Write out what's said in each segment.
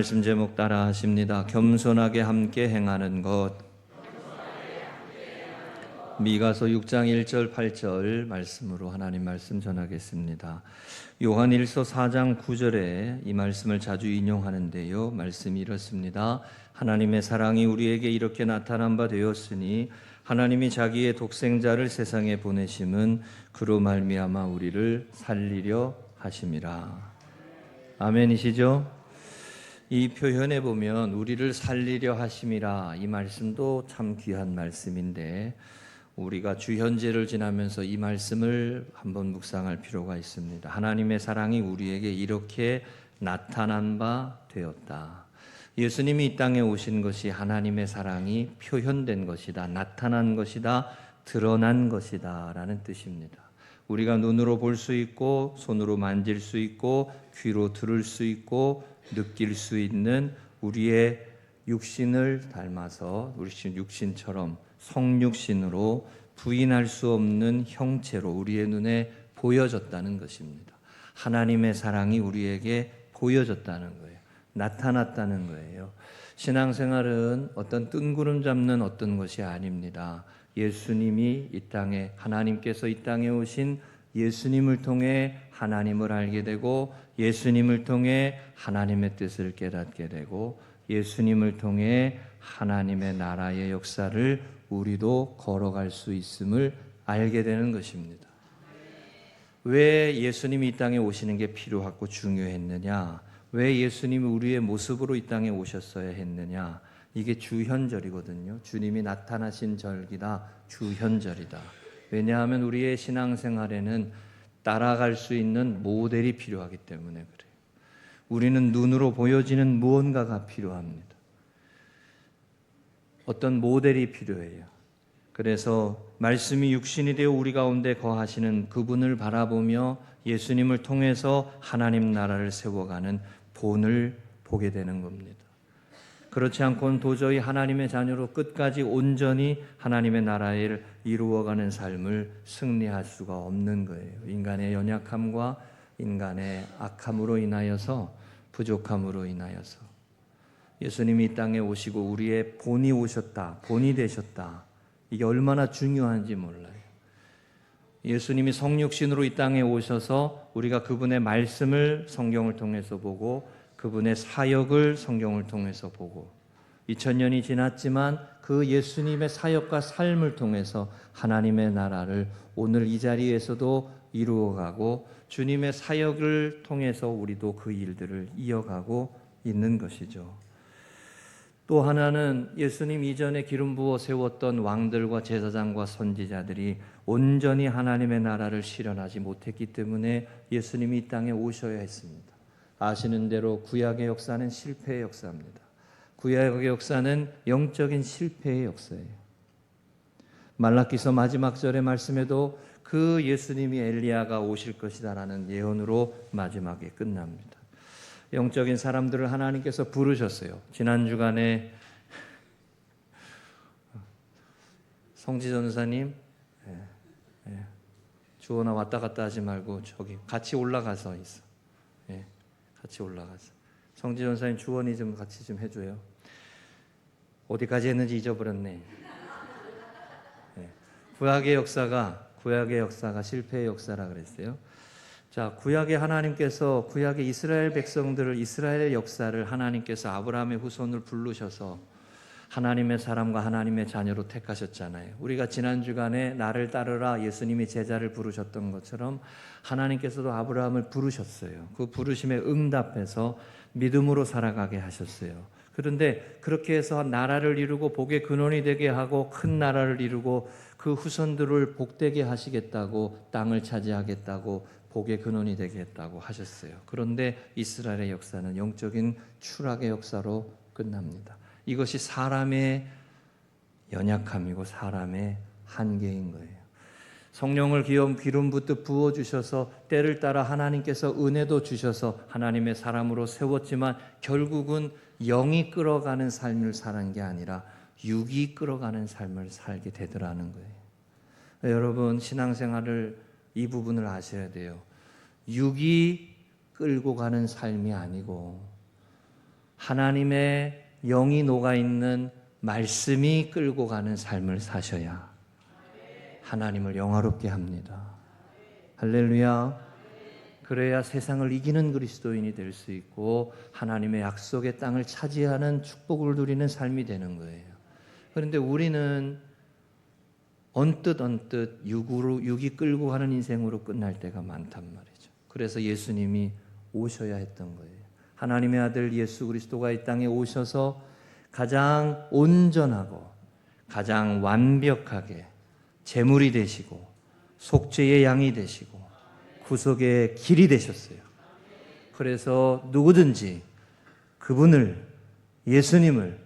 말씀 제목 따라 하십니다. 겸손하게 함께 행하는 것. 미가서 6장 1절 8절 말씀으로 하나님 말씀 전하겠습니다. 요한일서 4장 9절에 이 말씀을 자주 인용하는데요. 말씀이 이렇습니다. 하나님의 사랑이 우리에게 이렇게 나타난 바 되었으니 하나님이 자기의 독생자를 세상에 보내심은 그로 말미암아 우리를 살리려 하심이라. 아멘이시죠? 이 표현에 보면 우리를 살리려 하심이라, 이 말씀도 참 귀한 말씀인데 우리가 주현재를 지나면서 이 말씀을 한번 묵상할 필요가 있습니다. 하나님의 사랑이 우리에게 이렇게 나타난 바 되었다. 예수님이 이 땅에 오신 것이 하나님의 사랑이 표현된 것이다, 나타난 것이다, 드러난 것이다 라는 뜻입니다. 우리가 눈으로 볼 수 있고 손으로 만질 수 있고 귀로 들을 수 있고 느낄 수 있는 우리의 육신을 닮아서 우리 육신처럼 성육신으로 부인할 수 없는 형체로 우리의 눈에 보여졌다는 것입니다. 하나님의 사랑이 우리에게 보여졌다는 거예요. 나타났다는 거예요. 신앙생활은 어떤 뜬구름 잡는 어떤 것이 아닙니다. 예수님이 이 땅에, 하나님께서 이 땅에 오신 예수님을 통해 하나님을 알게 되고 예수님을 통해 하나님의 뜻을 깨닫게 되고 예수님을 통해 하나님의 나라의 역사를 우리도 걸어갈 수 있음을 알게 되는 것입니다. 왜 예수님이 이 땅에 오시는 게 필요하고 중요했느냐? 왜 예수님이 우리의 모습으로 이 땅에 오셨어야 했느냐? 이게 주현절이거든요. 주님이 나타나신 절기다, 주현절이다. 왜냐하면 우리의 신앙생활에는 따라갈 수 있는 모델이 필요하기 때문에 그래요. 우리는 눈으로 보여지는 무언가가 필요합니다. 어떤 모델이 필요해요. 그래서 말씀이 육신이 되어 우리 가운데 거하시는 그분을 바라보며 예수님을 통해서 하나님 나라를 세워가는 본을 보게 되는 겁니다. 그렇지 않고는 도저히 하나님의 자녀로 끝까지 온전히 하나님의 나라를 이루어가는 삶을 승리할 수가 없는 거예요. 인간의 연약함과 인간의 악함으로 인하여서, 부족함으로 인하여서 예수님이 이 땅에 오시고 우리의 본이 오셨다, 본이 되셨다. 이게 얼마나 중요한지 몰라요. 예수님이 성육신으로 이 땅에 오셔서 우리가 그분의 말씀을 성경을 통해서 보고 그분의 사역을 성경을 통해서 보고 2000년이 지났지만 그 예수님의 사역과 삶을 통해서 하나님의 나라를 오늘 이 자리에서도 이루어가고 주님의 사역을 통해서 우리도 그 일들을 이어가고 있는 것이죠. 또 하나는 예수님 이전에 기름 부어 세웠던 왕들과 제사장과 선지자들이 온전히 하나님의 나라를 실현하지 못했기 때문에 예수님이 이 땅에 오셔야 했습니다. 아시는 대로 구약의 역사는 실패의 역사입니다. 구약의 역사는 영적인 실패의 역사예요. 말라기서 마지막 절의 말씀에도 그 예수님이 엘리야가 오실 것이다라는 예언으로 마지막에 끝납니다. 영적인 사람들을 하나님께서 부르셨어요. 지난 주간에 성지 전사님, 주원아 왔다 갔다 하지 말고 저기 같이 올라가서 있어. 같이 올라가서. 성지 전사님 주원이 좀 같이 좀 해줘요. 어디까지 했는지 잊어버렸네. 구약의 역사가 실패의 역사라 그랬어요. 자, 구약의 하나님께서 구약의 이스라엘 백성들을, 이스라엘의 역사를 하나님께서 아브라함의 후손을 부르셔서 하나님의 사람과 하나님의 자녀로 택하셨잖아요. 우리가 지난 주간에 나를 따르라 예수님이 제자를 부르셨던 것처럼 하나님께서도 아브라함을 부르셨어요. 그 부르심에 응답해서 믿음으로 살아가게 하셨어요. 그런데 그렇게 해서 나라를 이루고 복의 근원이 되게 하고 큰 나라를 이루고 그 후손들을 복되게 하시겠다고, 땅을 차지하겠다고, 복의 근원이 되겠다고 하셨어요. 그런데 이스라엘의 역사는 영적인 추락의 역사로 끝납니다. 이것이 사람의 연약함이고 사람의 한계인 거예요. 성령을 기름 붓듯 부어주셔서 때를 따라 하나님께서 은혜도 주셔서 하나님의 사람으로 세웠지만 결국은 영이 끌어가는 삶을 사는 게 아니라 육이 끌어가는 삶을 살게 되더라는 거예요. 여러분 신앙생활을 이 부분을 아셔야 돼요. 육이 끌고 가는 삶이 아니고 하나님의 영이 녹아있는 말씀이 끌고 가는 삶을 사셔야 하나님을 영화롭게 합니다. 할렐루야. 그래야 세상을 이기는 그리스도인이 될 수 있고 하나님의 약속의 땅을 차지하는 축복을 누리는 삶이 되는 거예요. 그런데 우리는 언뜻 육이 끌고 가는 인생으로 끝날 때가 많단 말이죠. 그래서 예수님이 오셔야 했던 거예요. 하나님의 아들 예수 그리스도가 이 땅에 오셔서 가장 온전하고 가장 완벽하게 제물이 되시고 속죄의 양이 되시고 구속의 길이 되셨어요. 그래서 누구든지 그분을, 예수님을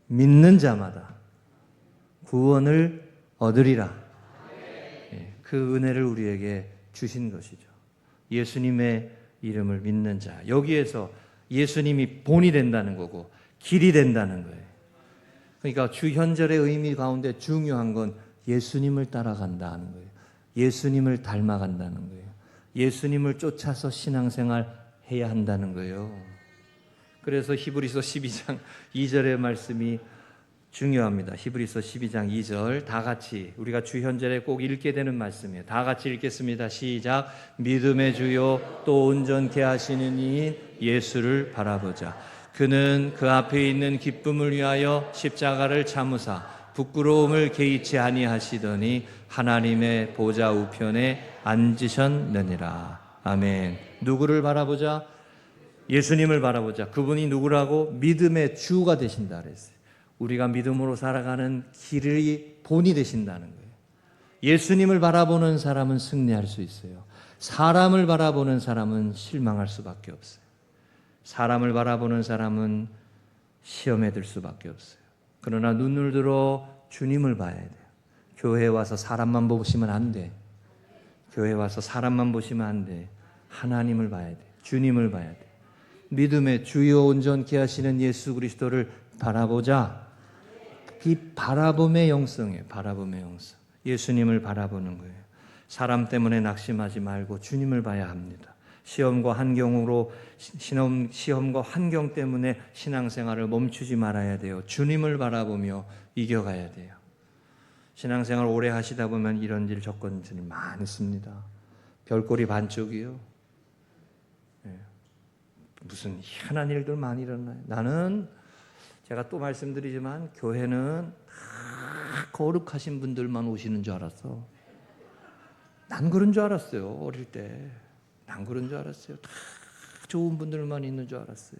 믿는 자마다 구원을 얻으리라. 그 은혜를 우리에게 주신 것이죠. 예수님의 이름을 믿는 자. 여기에서 예수님이 본이 된다는 거고 길이 된다는 거예요. 그러니까 주현절의 의미 가운데 중요한 건 예수님을 따라간다는 거예요. 예수님을 닮아간다는 거예요. 예수님을 쫓아서 신앙생활 해야 한다는 거예요. 그래서 히브리서 12장 2절의 말씀이 중요합니다. 히브리서 12장 2절 다 같이 우리가 주현절에 꼭 읽게 되는 말씀이에요. 다 같이 읽겠습니다. 시작. 믿음의 주요 또 온전케 하시는 이인 예수를 바라보자. 그는 그 앞에 있는 기쁨을 위하여 십자가를 참으사 부끄러움을 개의치 아니하시더니 하나님의 보좌 우편에 앉으셨느니라. 아멘. 누구를 바라보자? 예수님을 바라보자. 그분이 누구라고? 믿음의 주가 되신다 그랬어요. 우리가 믿음으로 살아가는 길이 본이 되신다는 거예요. 예수님을 바라보는 사람은 승리할 수 있어요. 사람을 바라보는 사람은 실망할 수밖에 없어요. 사람을 바라보는 사람은 시험에 들 수밖에 없어요. 그러나 눈을 들어 주님을 봐야 돼요. 교회에 와서 사람만 보시면 안 돼. 교회에 와서 사람만 보시면 안 돼. 하나님을 봐야 돼. 주님을 봐야 돼. 믿음의 주요 온전케 하시는 예수 그리스도를 바라보자. 이 바라봄의 영성이에요. 바라봄의 영성. 예수님을 바라보는 거예요. 사람 때문에 낙심하지 말고 주님을 봐야 합니다. 시험과 환경으로 시험과 환경 때문에 신앙생활을 멈추지 말아야 돼요. 주님을 바라보며 이겨가야 돼요. 신앙생활 오래 하시다 보면 이런 일 조건들이 많습니다. 별꼴이 반쪽이요. 무슨 희한한 일들 많이 일어나요. 나는 제가 또 말씀드리지만 교회는 다 거룩하신 분들만 오시는 줄 알았어. 난 그런 줄 알았어요. 어릴 때. 난 그런 줄 알았어요. 다 좋은 분들만 있는 줄 알았어요.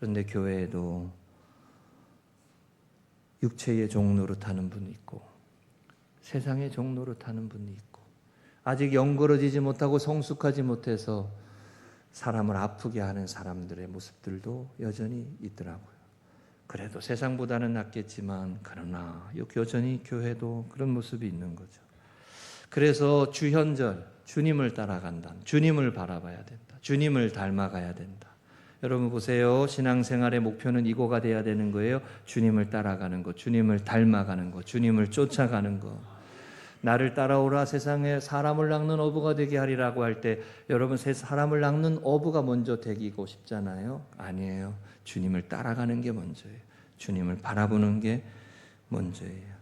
그런데 교회에도 육체의 종노릇 하는 분이 있고 세상의 종노릇 하는 분이 있고 아직 영거러지지 못하고 성숙하지 못해서 사람을 아프게 하는 사람들의 모습들도 여전히 있더라고요. 그래도 세상보다는 낫겠지만 그러나 여전히 교회도 그런 모습이 있는 거죠. 그래서 주현절 주님을 따라간다. 주님을 바라봐야 된다. 주님을 닮아가야 된다. 여러분 보세요. 신앙생활의 목표는 이거가 돼야 되는 거예요. 주님을 따라가는 것, 주님을 닮아가는 것, 주님을 쫓아가는 것. 나를 따라오라 세상에 사람을 낚는 어부가 되게 하리라고 할 때 여러분 사람을 낚는 어부가 먼저 되기고 싶잖아요. 아니에요. 주님을 따라가는 게 먼저예요. 주님을 바라보는 게 먼저예요.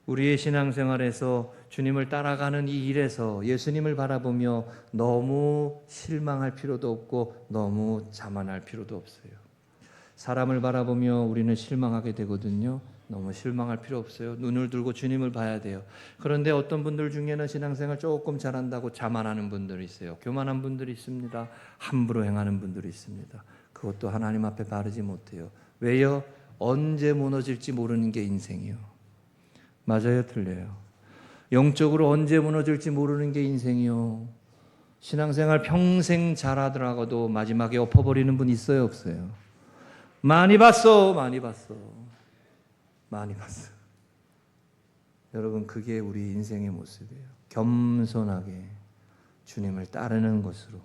우리의 신앙생활에서 주님을 따라가는 이 일에서 예수님을 바라보며 너무 실망할 필요도 없고 너무 자만할 필요도 없어요. 사람을 바라보며 우리는 실망하게 되거든요. 너무 실망할 필요 없어요. 눈을 들고 주님을 봐야 돼요. 그런데 어떤 분들 중에는 신앙생활 조금 잘한다고 자만하는 분들이 있어요. 교만한 분들이 있습니다. 함부로 행하는 분들이 있습니다. 그것도 하나님 앞에 바르지 못해요. 왜요? 언제 무너질지 모르는 게 인생이요. 맞아요, 틀려요? 영적으로 언제 무너질지 모르는 게 인생이요. 신앙생활 평생 잘하더라고도 마지막에 엎어버리는 분 있어요, 없어요? 많이 봤어. 여러분 그게 우리 인생의 모습이에요. 겸손하게 주님을 따르는 것으로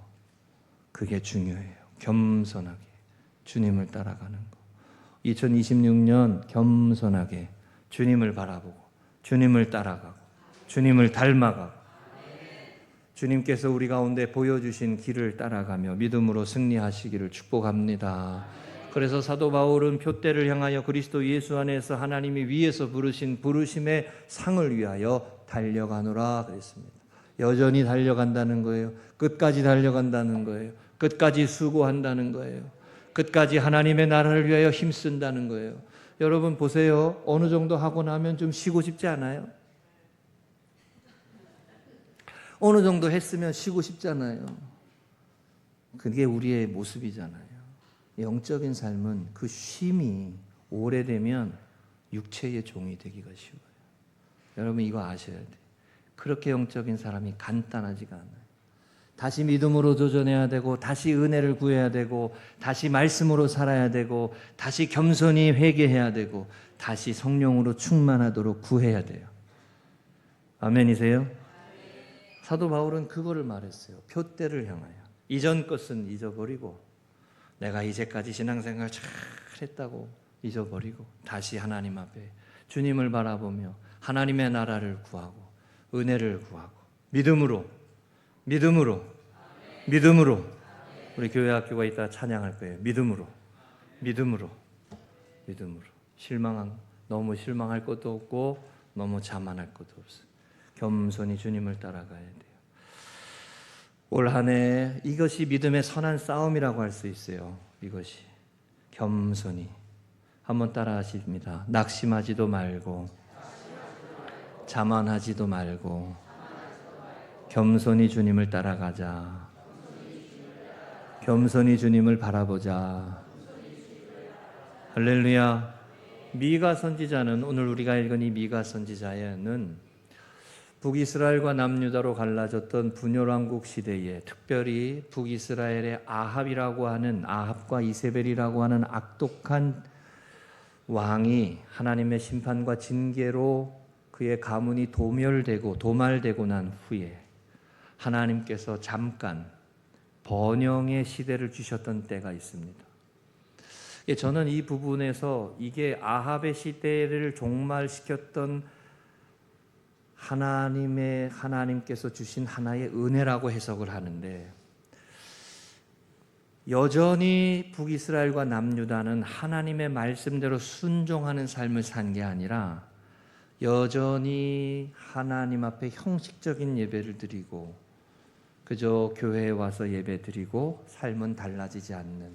그게 중요해요. 겸손하게 주님을 따라가는 것. 2026년 겸손하게 주님을 바라보고 주님을 따라가고 주님을 닮아가고 주님께서 우리 가운데 보여주신 길을 따라가며 믿음으로 승리하시기를 축복합니다. 그래서 사도 바울은 표대를 향하여 그리스도 예수 안에서 하나님이 위에서 부르신 부르심의 상을 위하여 달려가노라 그랬습니다. 여전히 달려간다는 거예요. 끝까지 달려간다는 거예요. 끝까지 수고한다는 거예요. 끝까지 하나님의 나라를 위하여 힘쓴다는 거예요. 여러분 보세요. 어느 정도 하고 나면 좀 쉬고 싶지 않아요? 어느 정도 했으면 쉬고 싶잖아요. 그게 우리의 모습이잖아요. 영적인 삶은 그 쉼이 오래되면 육체의 종이 되기가 쉬워요. 여러분 이거 아셔야 돼요. 그렇게 영적인 사람이 간단하지가 않아요. 다시 믿음으로 도전해야 되고, 다시 은혜를 구해야 되고, 다시 말씀으로 살아야 되고, 다시 겸손히 회개해야 되고, 다시 성령으로 충만하도록 구해야 돼요. 아멘이세요? 사도 바울은 그거를 말했어요. 표대를 향하여 이전 것은 잊어버리고, 내가 이제까지 신앙생활 잘 했다고 잊어버리고 다시 하나님 앞에 주님을 바라보며 하나님의 나라를 구하고 은혜를 구하고 믿음으로 우리 교회 학교가 이따 찬양할 거예요. 믿음으로 너무 실망할 것도 없고 너무 자만할 것도 없어요. 겸손히 주님을 따라가야 돼요. 올 한 해 이것이 믿음의 선한 싸움이라고 할 수 있어요. 이것이 겸손히 한번 따라 하십니다. 낙심하지도 말고 자만하지도 말고 겸손히 주님을 따라가자. 겸손히 주님을 바라보자. 할렐루야. 미가 선지자는 오늘 우리가 읽은 이 미가 선지자에는 북이스라엘과 남유다로 갈라졌던 분열왕국 시대에 특별히 북이스라엘의 아합과 이세벨이라고 하는 악독한 왕이 하나님의 심판과 징계로 그의 가문이 도말되고 난 후에 하나님께서 잠깐 번영의 시대를 주셨던 때가 있습니다. 저는 이 부분에서 이게 아합의 시대를 종말시켰던 하나님께서 주신 하나의 은혜라고 해석을 하는데, 여전히 북이스라엘과 남유다는 하나님의 말씀대로 순종하는 삶을 산 게 아니라 여전히 하나님 앞에 형식적인 예배를 드리고 그저 교회에 와서 예배 드리고 삶은 달라지지 않는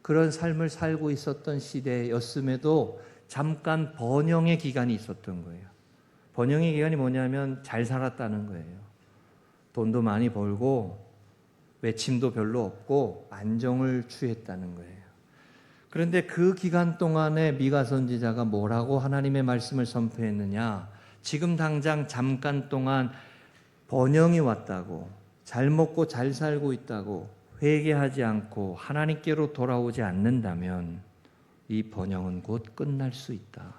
그런 삶을 살고 있었던 시대였음에도 잠깐 번영의 기간이 있었던 거예요. 번영의 기간이 뭐냐면 잘 살았다는 거예요. 돈도 많이 벌고 외침도 별로 없고 안정을 취했다는 거예요. 그런데 그 기간 동안에 미가 선지자가 뭐라고 하나님의 말씀을 선포했느냐? 지금 당장 잠깐 동안 번영이 왔다고, 잘 먹고 잘 살고 있다고 회개하지 않고 하나님께로 돌아오지 않는다면 이 번영은 곧 끝날 수 있다.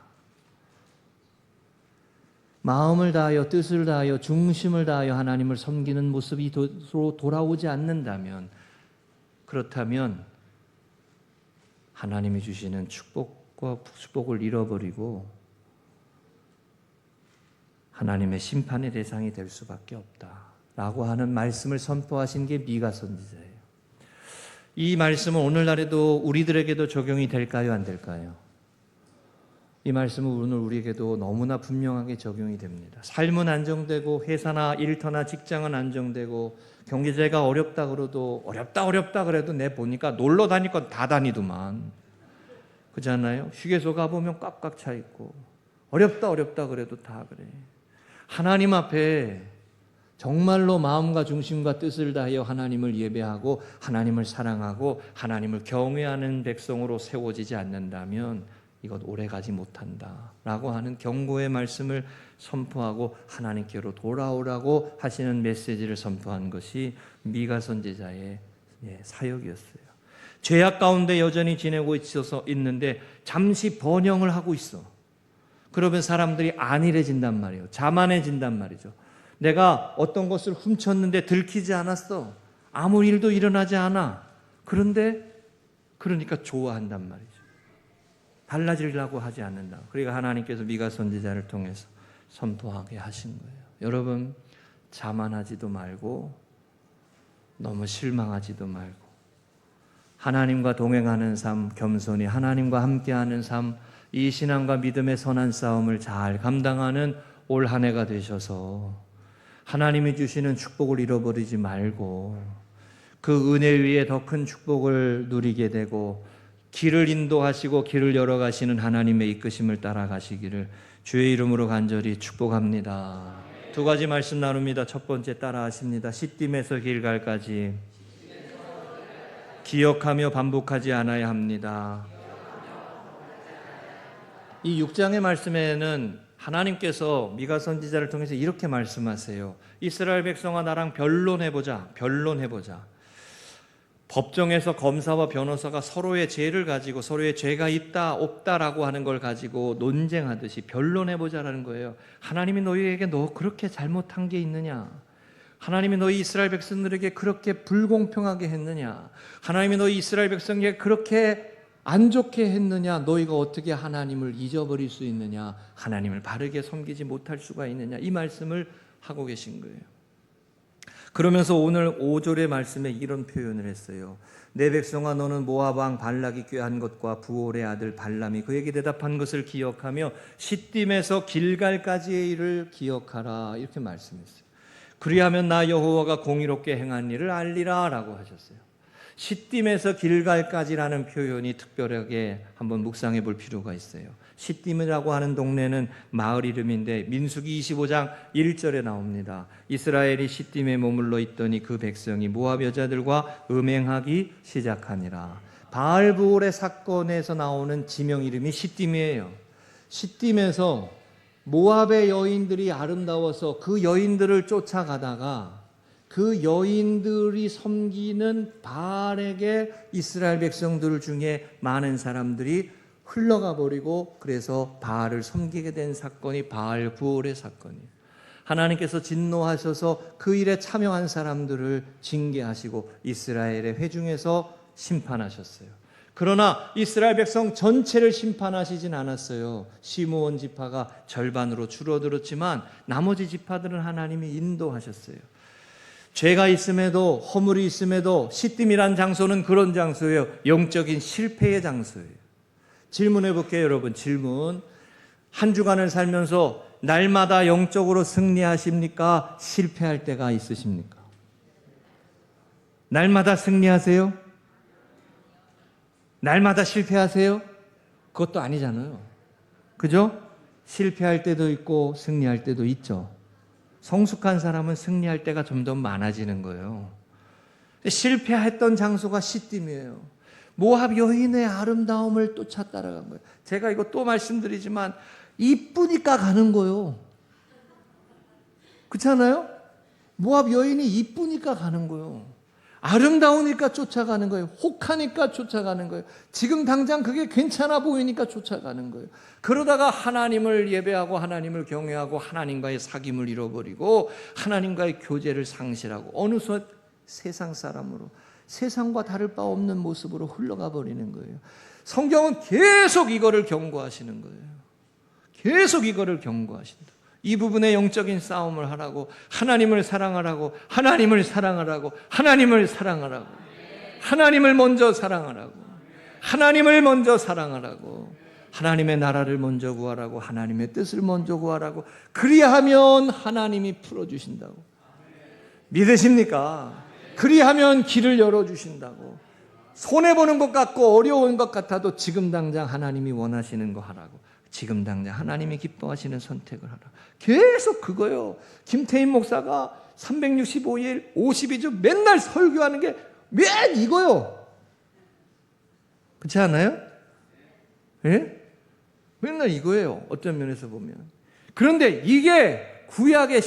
마음을 다하여 뜻을 다하여 중심을 다하여 하나님을 섬기는 모습이 돌아오지 않는다면, 그렇다면 하나님이 주시는 축복을 잃어버리고 하나님의 심판의 대상이 될 수밖에 없다라고 하는 말씀을 선포하신 게 미가 선지자예요. 이 말씀은 오늘날에도 우리들에게도 적용이 될까요, 안 될까요? 이 말씀은 오늘 우리에게도 너무나 분명하게 적용이 됩니다. 삶은 안정되고 회사나 일터나 직장은 안정되고 경제가 어렵다 그래도 어렵다 그래도 내 보니까 놀러 다니건 다 다니더만. 그렇잖아요? 휴게소 가보면 꽉꽉 차 있고 어렵다 그래도 다 그래. 하나님 앞에 정말로 마음과 중심과 뜻을 다하여 하나님을 예배하고 하나님을 사랑하고 하나님을 경외하는 백성으로 세워지지 않는다면 이것 오래가지 못한다라고 하는 경고의 말씀을 선포하고 하나님께로 돌아오라고 하시는 메시지를 선포한 것이 미가 선지자의 사역이었어요. 죄악 가운데 여전히 지내고 있는데 잠시 번영을 하고 있어. 그러면 사람들이 안일해진단 말이에요. 자만해진단 말이죠. 내가 어떤 것을 훔쳤는데 들키지 않았어. 아무 일도 일어나지 않아. 그러니까 좋아한단 말이죠. 달라지려고 하지 않는다. 그러니까 하나님께서 미가 선지자를 통해서 선포하게 하신 거예요. 여러분, 자만하지도 말고 너무 실망하지도 말고 하나님과 동행하는 삶, 겸손히 하나님과 함께하는 삶, 이 신앙과 믿음의 선한 싸움을 잘 감당하는 올 한 해가 되셔서 하나님이 주시는 축복을 잃어버리지 말고 그 은혜 위에 더 큰 축복을 누리게 되고 길을 인도하시고 길을 열어가시는 하나님의 이끄심을 따라가시기를 주의 이름으로 간절히 축복합니다. 두 가지 말씀 나눕니다. 첫 번째 따라하십니다. 시딤에서 길갈까지 기억하며 반복하지 않아야 합니다. 이 6장의 말씀에는 하나님께서 미가 선지자를 통해서 이렇게 말씀하세요. 이스라엘 백성아 나랑 변론해보자. 법정에서 검사와 변호사가 서로의 죄를 가지고 서로의 죄가 있다 없다라고 하는 걸 가지고 논쟁하듯이 변론해보자라는 거예요. 하나님이 너희에게 너 그렇게 잘못한 게 있느냐? 하나님이 너희 이스라엘 백성들에게 그렇게 불공평하게 했느냐? 하나님이 너희 이스라엘 백성에게 그렇게 안 좋게 했느냐? 너희가 어떻게 하나님을 잊어버릴 수 있느냐? 하나님을 바르게 섬기지 못할 수가 있느냐? 이 말씀을 하고 계신 거예요. 그러면서 오늘 5절의 말씀에 이런 표현을 했어요. 내 백성아 너는 모압 왕 발락이 꾀한 것과 부올의 아들 발람이 그에게 대답한 것을 기억하며 시딤에서 길갈까지의 일을 기억하라 이렇게 말씀했어요. 그리하면 나 여호와가 공의롭게 행한 일을 알리라 라고 하셨어요. 시딤에서 길갈까지라는 표현이 특별하게 한번 묵상해 볼 필요가 있어요. 시딤이라고 하는 동네는 마을 이름인데 민수기 25장 1절에 나옵니다. 이스라엘이 시딤에 머물러 있더니 그 백성이 모압 여자들과 음행하기 시작하니라. 바알부올의 사건에서 나오는 지명 이름이 시딤이에요. 시딤에서 모압의 여인들이 아름다워서 그 여인들을 쫓아가다가 그 여인들이 섬기는 바알에게 이스라엘 백성들 중에 많은 사람들이 흘러가 버리고 그래서 바알을 섬기게 된 사건이 바알부올의 사건이에요. 하나님께서 진노하셔서 그 일에 참여한 사람들을 징계하시고 이스라엘의 회중에서 심판하셨어요. 그러나 이스라엘 백성 전체를 심판하시진 않았어요. 시므온 지파가 절반으로 줄어들었지만 나머지 지파들은 하나님이 인도하셨어요. 죄가 있음에도 허물이 있음에도 시딤이란 장소는 그런 장소예요. 영적인 실패의 장소예요. 질문해 볼게요, 여러분. 질문. 한 주간을 살면서 날마다 영적으로 승리하십니까? 실패할 때가 있으십니까? 날마다 승리하세요? 날마다 실패하세요? 그것도 아니잖아요. 그죠? 실패할 때도 있고 승리할 때도 있죠. 성숙한 사람은 승리할 때가 점점 많아지는 거예요. 실패했던 장소가 시딤이에요. 모압 여인의 아름다움을 쫓아 따라간 거예요. 제가 이거 또 말씀드리지만 이쁘니까 가는 거예요. 그렇잖아요? 모압 여인이 이쁘니까 가는 거예요. 아름다우니까 쫓아가는 거예요. 혹하니까 쫓아가는 거예요. 지금 당장 그게 괜찮아 보이니까 쫓아가는 거예요. 그러다가 하나님을 예배하고 하나님을 경외하고 하나님과의 사귐을 잃어버리고 하나님과의 교제를 상실하고 어느덧 세상 사람으로 세상과 다를 바 없는 모습으로 흘러가 버리는 거예요. 성경은 계속 이거를 경고하시는 거예요. 계속 이거를 경고하신다. 이 부분의 영적인 싸움을 하라고, 하나님을 사랑하라고, 하나님을 사랑하라고, 하나님을 사랑하라고, 하나님을 먼저 사랑하라고, 하나님을 먼저 사랑하라고, 하나님의 나라를 먼저 구하라고, 하나님의 뜻을 먼저 구하라고. 그리하면 하나님이 풀어주신다고. 믿으십니까? 그리하면 길을 열어주신다고. 손해보는 것 같고 어려운 것 같아도 지금 당장 하나님이 원하시는 거 하라고. 지금 당장 하나님이 기뻐하시는 선택을 하라. 계속 그거요. 김태인 목사가 365일 52주 맨날 설교하는 게 맨 이거요. 그렇지 않아요? 예? 맨날 이거예요. 어떤 면에서 보면. 그런데 이게 구약의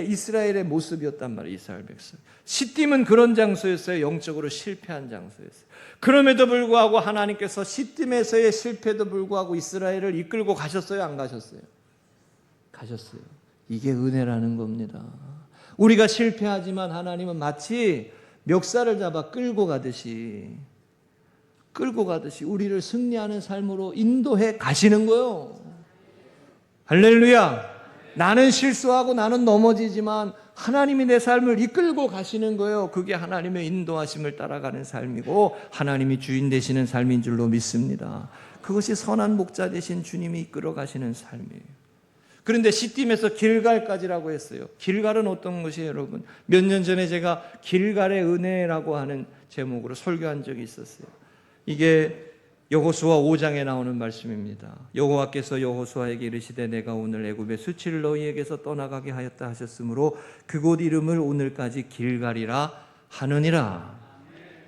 이스라엘의 모습이었단 말이에요. 이스라엘 백성. 시딤은 그런 장소였어요. 영적으로 실패한 장소였어요. 그럼에도 불구하고 하나님께서 시딤에서의 실패도 불구하고 이스라엘을 이끌고 가셨어요? 안 가셨어요? 가셨어요. 이게 은혜라는 겁니다. 우리가 실패하지만 하나님은 마치 멱살을 잡아 끌고 가듯이 우리를 승리하는 삶으로 인도해 가시는 거예요. 할렐루야. 나는 실수하고 나는 넘어지지만 하나님이 내 삶을 이끌고 가시는 거예요. 그게 하나님의 인도하심을 따라가는 삶이고 하나님이 주인 되시는 삶인 줄로 믿습니다. 그것이 선한 목자 되신 주님이 이끌어 가시는 삶이에요. 그런데 시딤에서 길갈까지라고 했어요. 길갈은 어떤 것이에요, 여러분? 몇 년 전에 제가 길갈의 은혜라고 하는 제목으로 설교한 적이 있었어요. 이게 여호수아 5장에 나오는 말씀입니다. 여호와께서 여호수아에게 이르시되 내가 오늘 애굽의 수치를 너희에게서 떠나가게 하였다 하셨으므로 그곳 이름을 오늘까지 길갈이라 하느니라.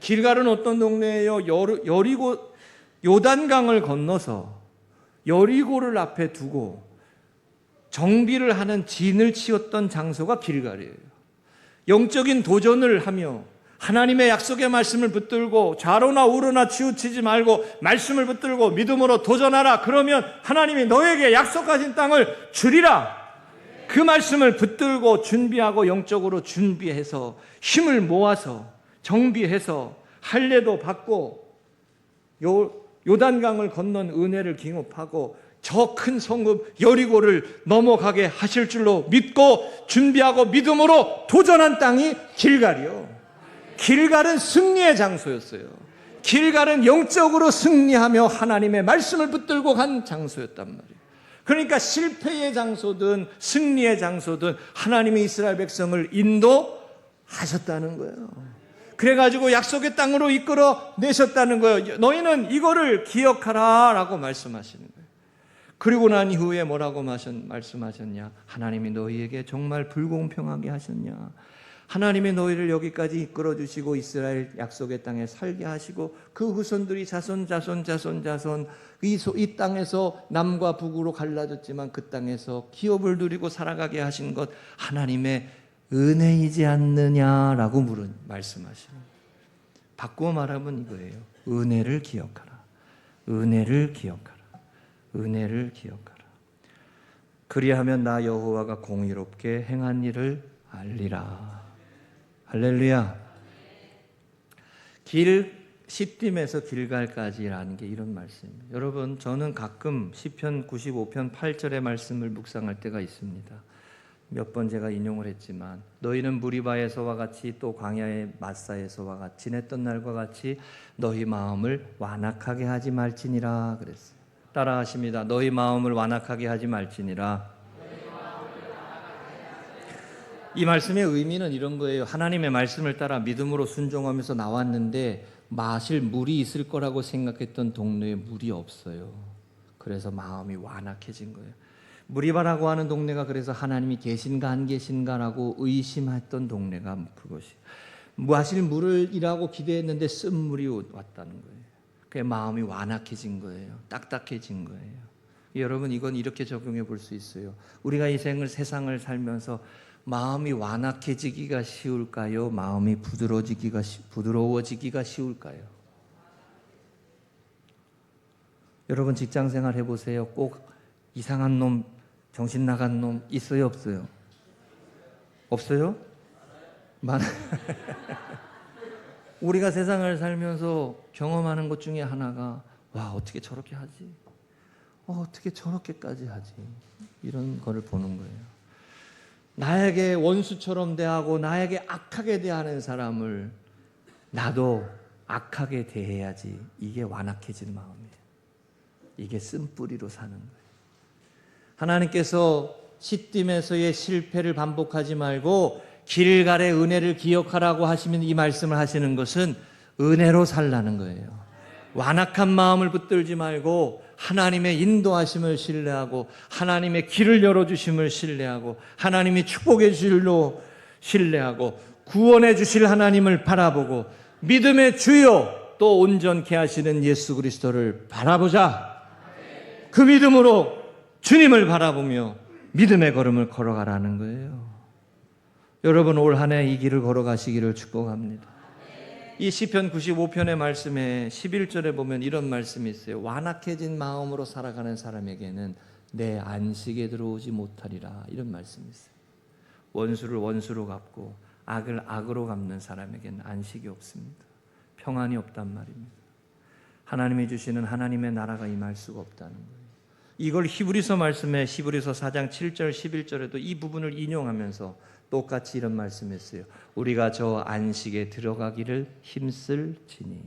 길갈은 어떤 동네예요? 여리고 요단강을 건너서 여리고를 앞에 두고 정비를 하는 진을 치웠던 장소가 길갈이에요. 영적인 도전을 하며 하나님의 약속의 말씀을 붙들고 좌로나 우로나 치우치지 말고 말씀을 붙들고 믿음으로 도전하라. 그러면 하나님이 너에게 약속하신 땅을 주리라. 그 말씀을 붙들고 준비하고 영적으로 준비해서 힘을 모아서 정비해서 할례도 받고 요단강을 건넌 은혜를 기업하고 저 큰 성읍 여리고를 넘어가게 하실 줄로 믿고 준비하고 믿음으로 도전한 땅이 길갈이요. 길갈은 승리의 장소였어요. 길갈은 영적으로 승리하며 하나님의 말씀을 붙들고 간 장소였단 말이에요. 그러니까 실패의 장소든 승리의 장소든 하나님이 이스라엘 백성을 인도하셨다는 거예요. 그래가지고 약속의 땅으로 이끌어 내셨다는 거예요. 너희는 이거를 기억하라 라고 말씀하시는 거예요. 그리고 난 이후에 뭐라고 말씀하셨냐? 하나님이 너희에게 정말 불공평하게 하셨냐? 하나님이 너희를 여기까지 이끌어 주시고 이스라엘 약속의 땅에 살게 하시고 그 후손들이 자손 이 땅에서 남과 북으로 갈라졌지만 그 땅에서 기업을 누리고 살아가게 하신 것 하나님의 은혜이지 않느냐라고 말씀하시는 거예요. 바꾸어 말하면 이거예요. 은혜를 기억하라. 은혜를 기억하라. 은혜를 기억하라. 그리하면 나 여호와가 공의롭게 행한 일을 알리라. 할렐루야. 시딤에서 길갈까지라는 게 이런 말씀입니다. 여러분, 저는 가끔 시편 95편 8절의 말씀을 묵상할 때가 있습니다. 몇 번 제가 인용을 했지만 너희는 무리바에서와 같이 또 광야의 마사에서와 같이 지냈던 날과 같이 너희 마음을 완악하게 하지 말지니라 그랬어요. 따라하십니다. 너희 마음을 완악하게 하지 말지니라. 이 말씀의 의미는 이런 거예요. 하나님의 말씀을 따라 믿음으로 순종하면서 나왔는데 마실 물이 있을 거라고 생각했던 동네에 물이 없어요. 그래서 마음이 완악해진 거예요. 무리바라고 하는 동네가 그래서 하나님이 계신가 안 계신가라고 의심했던 동네가 그것이 마실 물이라고 기대했는데 쓴 물이 왔다는 거예요. 그 마음이 완악해진 거예요. 딱딱해진 거예요. 여러분, 이건 이렇게 적용해 볼 수 있어요. 우리가 이 세상을 살면서 마음이 완악해지기가 쉬울까요? 마음이 부드러워지기가 쉬울까요? 여러분, 직장생활 해보세요. 꼭 이상한 놈, 정신 나간 놈 있어요, 없어요? 없어요? 많아요. 우리가 세상을 살면서 경험하는 것 중에 하나가 와, 어떻게 저렇게 하지? 어떻게 저렇게까지 하지? 이런 거를 보는 거예요. 나에게 원수처럼 대하고 나에게 악하게 대하는 사람을 나도 악하게 대해야지. 이게 완악해진 마음이에요. 이게 쓴뿌리로 사는 거예요. 하나님께서 시딤에서의 실패를 반복하지 말고 길갈의 은혜를 기억하라고 하시면 이 말씀을 하시는 것은 은혜로 살라는 거예요. 완악한 마음을 붙들지 말고 하나님의 인도하심을 신뢰하고 하나님의 길을 열어주심을 신뢰하고 하나님이 축복해 주실로 신뢰하고 구원해 주실 하나님을 바라보고 믿음의 주요 또 온전케 하시는 예수 그리스도를 바라보자. 그 믿음으로 주님을 바라보며 믿음의 걸음을 걸어가라는 거예요. 여러분, 올 한 해 이 길을 걸어가시기를 축복합니다. 이 시편 95편의 말씀에 11절에 보면 이런 말씀이 있어요. 완악해진 마음으로 살아가는 사람에게는 내 안식에 들어오지 못하리라. 이런 말씀이 있어요. 원수를 원수로 갚고 악을 악으로 갚는 사람에게는 안식이 없습니다. 평안이 없단 말입니다. 하나님이 주시는 하나님의 나라가 임할 수가 없다는 거예요. 이걸 히브리서 말씀에 히브리서 4장 7절 11절에도 이 부분을 인용하면서 똑같이 이런 말씀했어요. 우리가 저 안식에 들어가기를 힘쓸지니.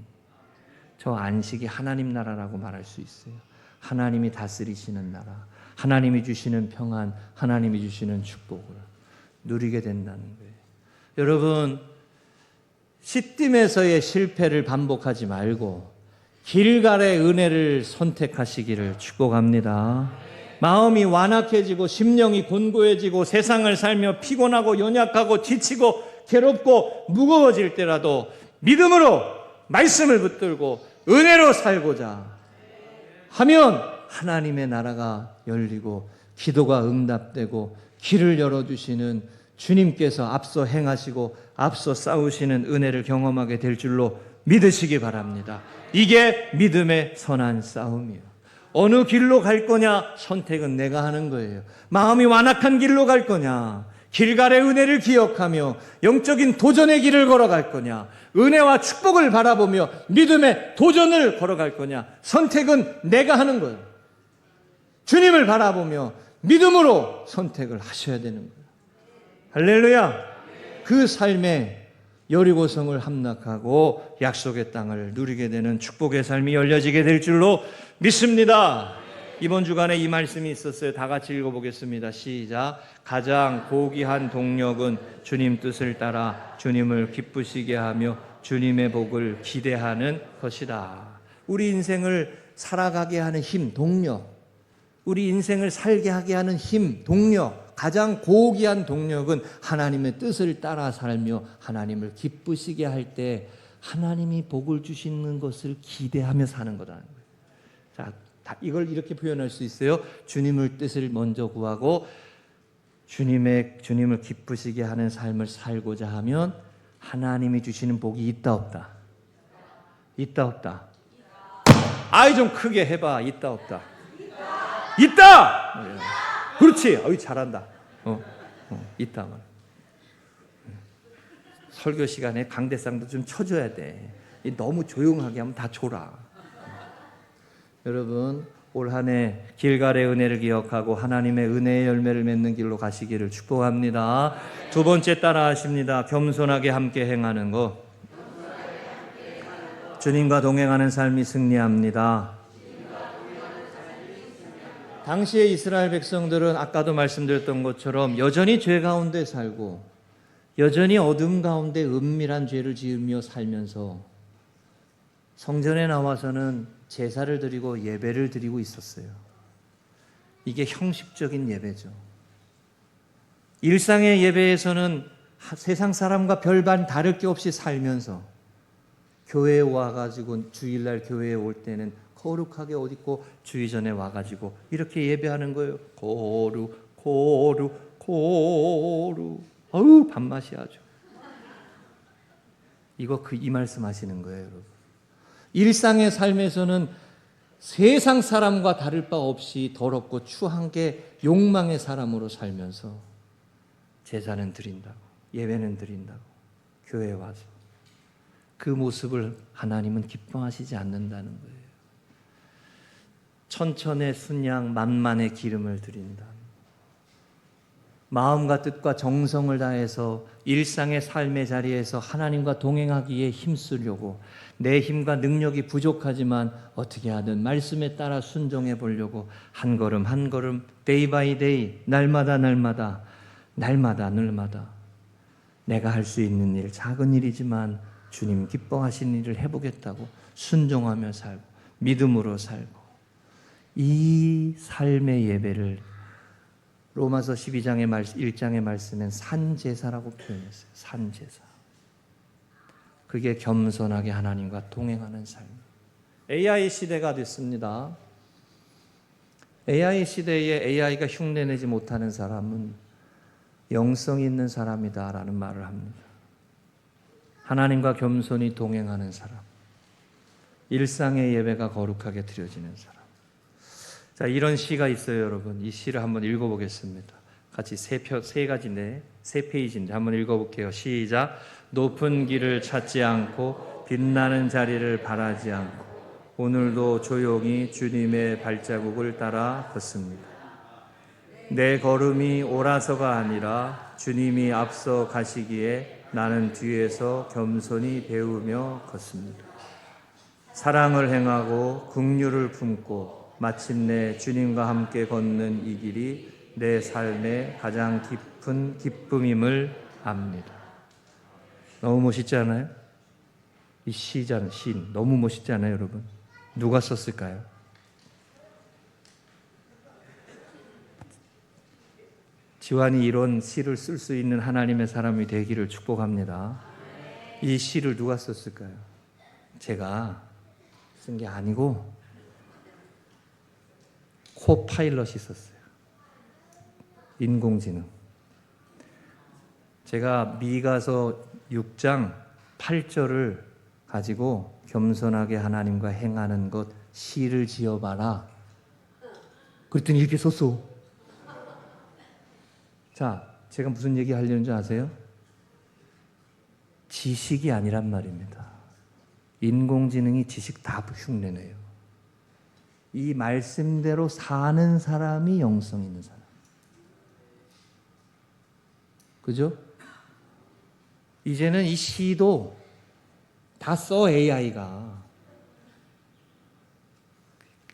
저 안식이 하나님 나라라고 말할 수 있어요. 하나님이 다스리시는 나라, 하나님이 주시는 평안, 하나님이 주시는 축복을 누리게 된다는 거예요. 여러분, 시딤에서의 실패를 반복하지 말고 길갈의 은혜를 선택하시기를 축복합니다. 마음이 완악해지고 심령이 곤고해지고 세상을 살며 피곤하고 연약하고 지치고 괴롭고 무거워질 때라도 믿음으로 말씀을 붙들고 은혜로 살고자 하면 하나님의 나라가 열리고 기도가 응답되고 길을 열어주시는 주님께서 앞서 행하시고 앞서 싸우시는 은혜를 경험하게 될 줄로 믿으시기 바랍니다. 이게 믿음의 선한 싸움이에요. 어느 길로 갈 거냐? 선택은 내가 하는 거예요. 마음이 완악한 길로 갈 거냐? 길갈의 은혜를 기억하며 영적인 도전의 길을 걸어갈 거냐? 은혜와 축복을 바라보며 믿음의 도전을 걸어갈 거냐? 선택은 내가 하는 거예요. 주님을 바라보며 믿음으로 선택을 하셔야 되는 거예요. 할렐루야! 그 삶에 여리고성을 함락하고 약속의 땅을 누리게 되는 축복의 삶이 열려지게 될 줄로 믿습니다. 이번 주간에 이 말씀이 있었어요. 다 같이 읽어보겠습니다. 시작. 가장 고귀한 동력은 주님 뜻을 따라 주님을 기쁘시게 하며 주님의 복을 기대하는 것이다. 우리 인생을 살아가게 하는 힘, 동력, 우리 인생을 살게 하게 하는 힘, 동력, 가장 고귀한 동력은 하나님의 뜻을 따라 살며 하나님을 기쁘시게 할 때 하나님이 복을 주시는 것을 기대하며 사는 거라는 거예요. 자, 이걸 이렇게 표현할 수 있어요. 주님의 뜻을 먼저 구하고 주님을 기쁘시게 하는 삶을 살고자 하면 하나님이 주시는 복이 있다 없다? 있다 없다? 아이 좀 크게 해봐. 있다 없다? 있다! 그렇지. 어이 잘한다. 있다 말. 설교 시간에 강대상도 좀 쳐줘야 돼. 너무 조용하게 하면 다 졸아. 여러분, 올 한 해 길갈의 은혜를 기억하고 하나님의 은혜의 열매를 맺는 길로 가시기를 축복합니다. 두 번째 따라 하십니다. 겸손하게 함께 행하는 것. 주님과 동행하는 삶이 승리합니다. 당시의 이스라엘 백성들은 아까도 말씀드렸던 것처럼 여전히 죄 가운데 살고 여전히 어둠 가운데 은밀한 죄를 지으며 살면서 성전에 나와서는 제사를 드리고 예배를 드리고 있었어요. 이게 형식적인 예배죠. 일상의 예배에서는 세상 사람과 별반 다를 게 없이 살면서 교회에 와가지고 주일날 교회에 올 때는 거룩하게 옷 입고 주의 전에 와가지고 이렇게 예배하는 거예요. 거룩 거룩 거룩. 어우 밥맛이 아주. 이거 이 말씀 하시는 거예요, 여러분. 일상의 삶에서는 세상 사람과 다를 바 없이 더럽고 추한 게 욕망의 사람으로 살면서 제사는 드린다고, 예배는 드린다고, 교회에 와서 그 모습을 하나님은 기뻐하시지 않는다는 거예요. 천천의 순양 만만의 기름을 드린다. 마음과 뜻과 정성을 다해서 일상의 삶의 자리에서 하나님과 동행하기에 힘쓰려고 내 힘과 능력이 부족하지만 어떻게 하든 말씀에 따라 순종해 보려고 한 걸음 한 걸음 데이 바이 데이 날마다 날마다 내가 할 수 있는 일, 작은 일이지만 주님 기뻐하시는 일을 해보겠다고 순종하며 살고 믿음으로 살고 이 삶의 예배를 로마서 12장의 1장의 말씀엔 산제사라고 표현했어요. 산제사. 그게 겸손하게 하나님과 동행하는 삶. AI 시대가 됐습니다. AI 시대에 AI가 흉내내지 못하는 사람은 영성 있는 사람이다라는 말을 합니다. 하나님과 겸손히 동행하는 사람. 일상의 예배가 거룩하게 드려지는 사람. 자, 이런 시가 있어요, 여러분. 이 시를 한번 읽어보겠습니다. 같이 세 페이지인데 한번 읽어볼게요. 시작. 높은 길을 찾지 않고 빛나는 자리를 바라지 않고 오늘도 조용히 주님의 발자국을 따라 걷습니다. 내 걸음이 옳아서가 아니라 주님이 앞서 가시기에 나는 뒤에서 겸손히 배우며 걷습니다. 사랑을 행하고 긍휼을 품고 마침내 주님과 함께 걷는 이 길이 내 삶의 가장 깊은 기쁨임을 압니다. 너무 멋있지 않아요? 이 시잖아요. 시 너무 멋있지 않아요, 여러분? 누가 썼을까요? 지환이 이런 시를 쓸 수 있는 하나님의 사람이 되기를 축복합니다. 이 시를 누가 썼을까요? 제가 쓴 게 아니고 코파일럿이 썼어요. 인공지능. 제가 미가서 6장 8절을 가지고 겸손하게 하나님과 행하는 것 시를 지어봐라. 그랬더니 이렇게 썼어. 자, 제가 무슨 얘기 하려는 줄 아세요? 지식이 아니란 말입니다. 인공지능이 지식 다 흉내내요. 이 말씀대로 사는 사람이 영성 있는 사람. 그죠? 이제는 이 시도 다 써, AI가.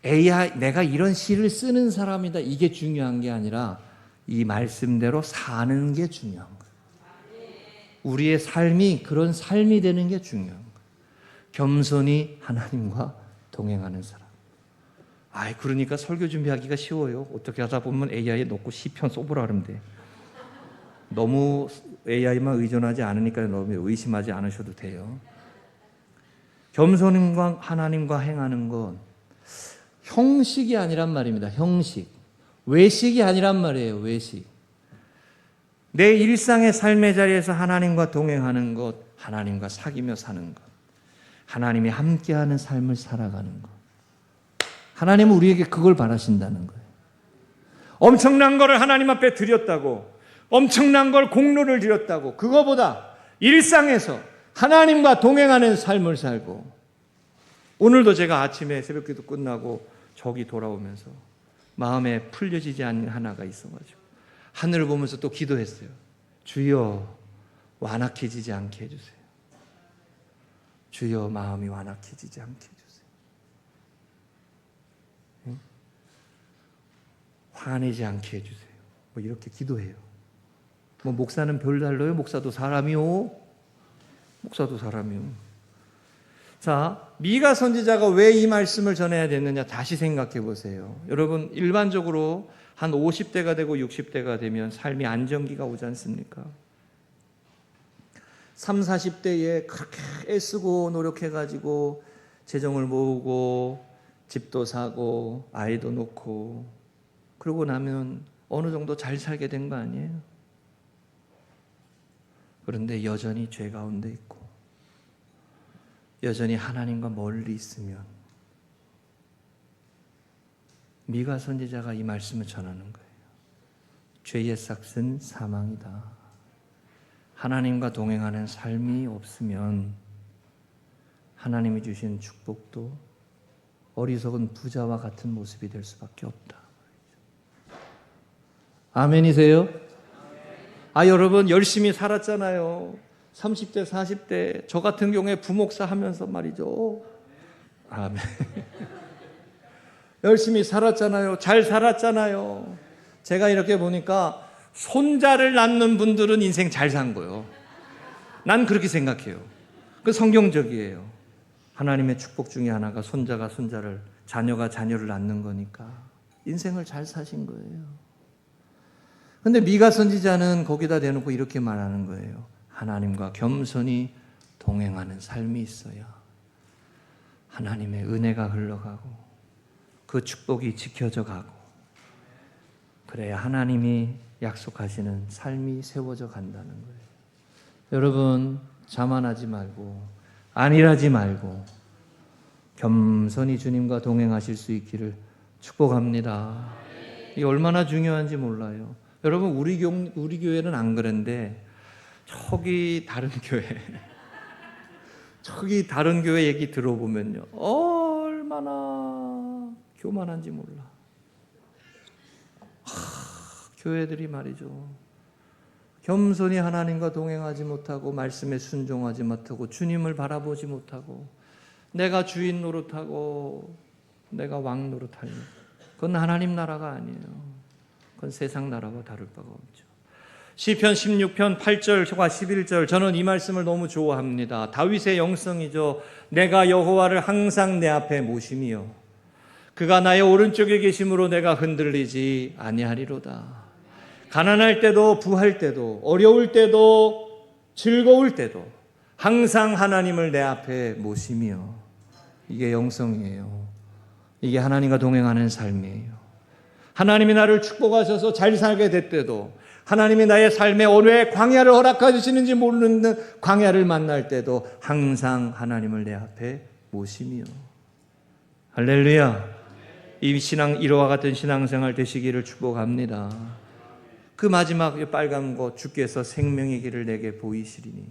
AI, 내가 이런 시를 쓰는 사람이다. 이게 중요한 게 아니라 이 말씀대로 사는 게 중요한 거예요. 우리의 삶이 그런 삶이 되는 게 중요한 거예요. 겸손히 하나님과 동행하는 사람. 그러니까 설교 준비하기가 쉬워요. 어떻게 하다 보면 AI에 놓고 시편 써보라 그러면 돼. 너무 AI만 의존하지 않으니까 너무 의심하지 않으셔도 돼요. 겸손과 하나님과 행하는 건 형식이 아니란 말입니다. 형식. 외식이 아니란 말이에요. 외식. 내 일상의 삶의 자리에서 하나님과 동행하는 것, 하나님과 사귀며 사는 것, 하나님이 함께하는 삶을 살아가는 것. 하나님은 우리에게 그걸 바라신다는 거예요. 엄청난 거를 하나님 앞에 드렸다고, 엄청난 걸 공로를 드렸다고, 그거보다 일상에서 하나님과 동행하는 삶을 살고. 오늘도 제가 아침에 새벽기도 끝나고 저기 돌아오면서 마음에 풀려지지 않는 하나가 있어가지고 하늘을 보면서 또 기도했어요. 주여 완악해지지 않게 해주세요. 주여 마음이 완악해지지 않게 해주세요. 응? 화내지 않게 해주세요. 뭐 이렇게 기도해요. 뭐 목사는 별달로요? 목사도 사람이요. 목사도 사람이요. 자, 미가 선지자가 왜 이 말씀을 전해야 됐느냐 다시 생각해 보세요. 여러분, 일반적으로 한 50대가 되고 60대가 되면 삶이 안정기가 오지 않습니까? 3, 40대에 그렇게 애쓰고 노력해가지고 재정을 모으고 집도 사고 아이도 놓고 그러고 나면 어느 정도 잘 살게 된 거 아니에요? 그런데 여전히 죄 가운데 있고 여전히 하나님과 멀리 있으면 미가 선지자가 이 말씀을 전하는 거예요. 죄의 삭은 사망이다. 하나님과 동행하는 삶이 없으면 하나님이 주신 축복도 어리석은 부자와 같은 모습이 될 수밖에 없다. 아멘이세요? 여러분 열심히 살았잖아요. 30대, 40대 저 같은 경우에 부목사 하면서 말이죠. 아멘. 열심히 살았잖아요. 잘 살았잖아요. 제가 이렇게 보니까 손자를 낳는 분들은 인생 잘 산 거예요. 난 그렇게 생각해요. 그 성경적이에요. 하나님의 축복 중에 하나가 손자가 손자를, 자녀가 자녀를 낳는 거니까 인생을 잘 사신 거예요. 근데 미가 선지자는 거기다 대놓고 이렇게 말하는 거예요. 하나님과 겸손히 동행하는 삶이 있어야 하나님의 은혜가 흘러가고 그 축복이 지켜져 가고 그래야 하나님이 약속하시는 삶이 세워져 간다는 거예요. 여러분 자만하지 말고 안일하지 말고 겸손히 주님과 동행하실 수 있기를 축복합니다. 이게 얼마나 중요한지 몰라요. 여러분 우리 교회는 안 그런데 저기 다른 교회 얘기 들어보면요 얼마나 얼마나 교만한지 몰라. 교회들이 말이죠, 겸손히 하나님과 동행하지 못하고 말씀에 순종하지 못하고 주님을 바라보지 못하고 내가 주인 노릇하고 내가 왕 노릇하니 그건 하나님 나라가 아니에요. 그건 세상 나라와 다를 바가 없죠. 시편 16편 8절과 11절, 저는 이 말씀을 너무 좋아합니다. 다윗의 영성이죠. 내가 여호와를 항상 내 앞에 모심이요 그가 나의 오른쪽에 계심으로 내가 흔들리지 아니하리로다. 가난할 때도 부할 때도 어려울 때도 즐거울 때도 항상 하나님을 내 앞에 모심이요. 이게 영성이에요. 이게 하나님과 동행하는 삶이에요. 하나님이 나를 축복하셔서 잘 살게 될 때도, 하나님이 나의 삶에 어느 광야를 허락해 주시는지 모르는 광야를 만날 때도 항상 하나님을 내 앞에 모심이요. 할렐루야. 이와 같은 신앙생활 되시기를 축복합니다. 그 마지막 빨간 거, 주께서 생명의 길을 내게 보이시리니,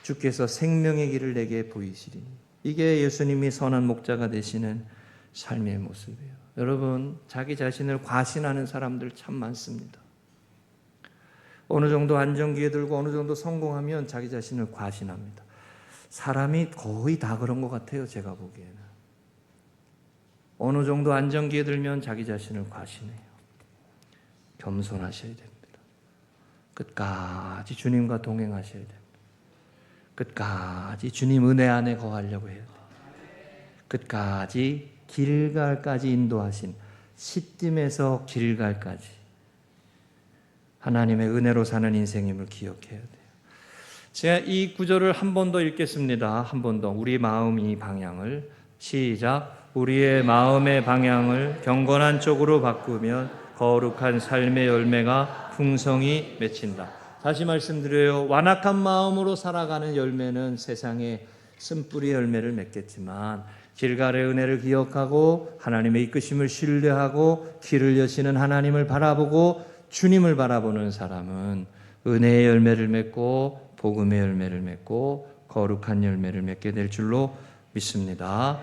주께서 생명의 길을 내게 보이시리니, 이게 예수님이 선한 목자가 되시는 삶의 모습이에요. 여러분, 자기 자신을 과신하는 사람들 참 많습니다. 어느 정도 안정기에 들고 어느 정도 성공하면 자기 자신을 과신합니다. 사람이 거의 다 그런 것 같아요, 제가 보기에는. 어느 정도 안정기에 들면 자기 자신을 과신해요. 겸손하셔야 됩니다. 끝까지 주님과 동행하셔야 됩니다. 끝까지 주님 은혜 안에 거하려고 해야 돼요. 끝까지 길갈까지 인도하신, 시딤에서 길갈까지 하나님의 은혜로 사는 인생임을 기억해야 돼요. 제가 이 구절을 한 번 더 읽겠습니다. 한 번 더. 우리 마음의 방향을, 시작. 우리의 마음의 방향을 경건한 쪽으로 바꾸면 거룩한 삶의 열매가 풍성히 맺힌다. 다시 말씀드려요. 완악한 마음으로 살아가는 열매는 세상에 쓴뿌리 열매를 맺겠지만, 길갈의 은혜를 기억하고 하나님의 이끄심을 신뢰하고 길을 여시는 하나님을 바라보고 주님을 바라보는 사람은 은혜의 열매를 맺고 복음의 열매를 맺고 거룩한 열매를 맺게 될 줄로 믿습니다.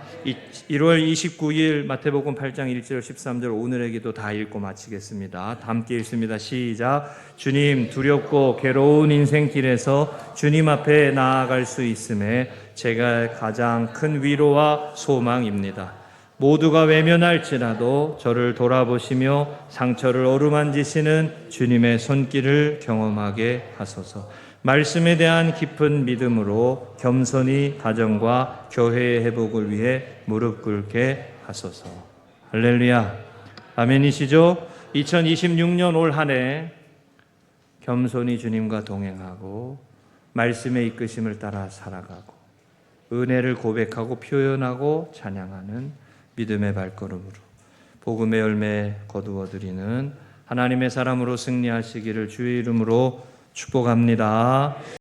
1월 29일 마태복음 8장 1절 13절 오늘의 기도 다 읽고 마치겠습니다. 다 함께 읽습니다. 시작. 주님, 두렵고 괴로운 인생길에서 주님 앞에 나아갈 수 있음에 제가 가장 큰 위로와 소망입니다. 모두가 외면할지라도 저를 돌아보시며 상처를 어루만지시는 주님의 손길을 경험하게 하소서. 말씀에 대한 깊은 믿음으로 겸손히 가정과 교회의 회복을 위해 무릎 꿇게 하소서. 할렐루야. 아멘이시죠? 2026년 올 한 해 겸손히 주님과 동행하고 말씀의 이끄심을 따라 살아가고 은혜를 고백하고 표현하고 찬양하는 믿음의 발걸음으로 복음의 열매 거두어드리는 하나님의 사람으로 승리하시기를 주의 이름으로 축복합니다.